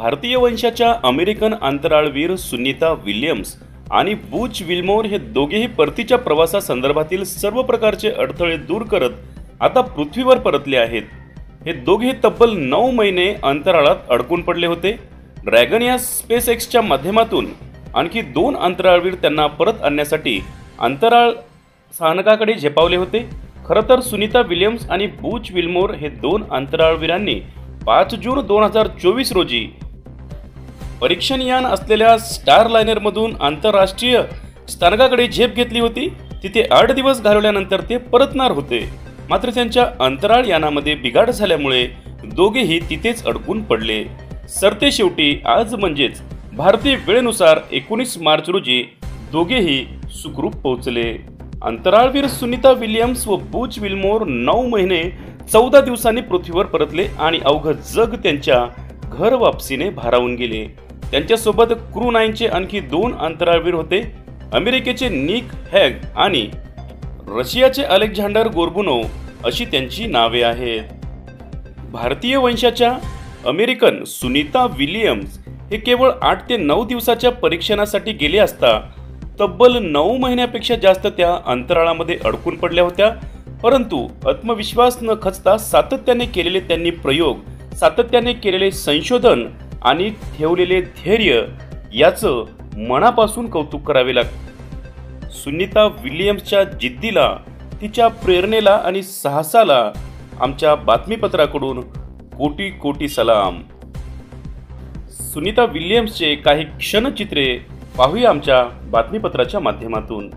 भारतीय वंशाच्या American अंतराळवीर Sunita Williams आणि बूच विल्मोर हे दोघेही परतीच्या प्रवासासंदर्भातील सर्व प्रकारचे अडथळे दूर करत आता पृथ्वीवर परतले आहेत। हे दोघे तब्बल 9 महिने अंतराळात अडकून पडले होते। ड्रॅगन या स्पेस एक्सच्या माध्यमातून आणखी 2 अंतराळवीर त्यांना परत आणण्यासाठी अंतराळ स्थानकाकडे झेपावले होते। खरं तर सुनीता विल्यम्स आणि बूच विल्मोर हे 2 अंतराळवीरांनी 5 जून 2024 रोजी परीक्षण यान असलेल्या स्टारलाइनर मधून आंतरराष्ट्रीय स्थानकाकडे झेप घेतली होती। तिथे 8 दिवस घालवल्यानंतर ते परतणार होते, मात्र त्यांच्या अंतराळ यानामध्ये बिघाड झाल्यामुळे दोघेही तिथेच अडकून पडले। सरते शेवटी आज म्हणजेच भारतीय वेळेनुसार 19 मार्च रोजी दोघेही सुखरूप पोहोचले। अंतराळवीर सुनीता विल्यम्स व बूच विल्मोर 9 महिने 14 दिवसांनी पृथ्वीवर परतले आणि अवघं जग त्यांच्या घर वापसीने भारावून गेले। त्यांच्यासोबत क्रू 9 चे आणखी 2 अंतराळवीर होते। अमेरिकेचे निक हॅग आणि रशियाचे अलेक्झांडर गोर्बुनोव अशी त्यांची नावे आहेत। भारतीय वंशाच्या अमेरिकन सुनीता विल्यम्स हे केवळ 8 ते 9 दिवसाच्या परीक्षणासाठी गेले असता तब्बल 9 महिन्यापेक्षा जास्त त्या अंतराळामध्ये अडकून पडल्या होत्या। परंतु आत्मविश्वास न खचता सातत्याने केलेले त्यांनी प्रयोग, सातत्याने केलेले संशोधन आणि ठेवलेले धैर्य याचं मनापासून कौतुक करावे लागते। सुनीता विल्यम्सच्या जिद्दीला, तिच्या प्रेरणेला आणि साहसाला आमच्या बातमीपत्राकडून कोटी कोटी सलाम। सुनीता विल्यम्सचे काही क्षणचित्रे पाहूया आमच्या बातमीपत्राच्या माध्यमातून।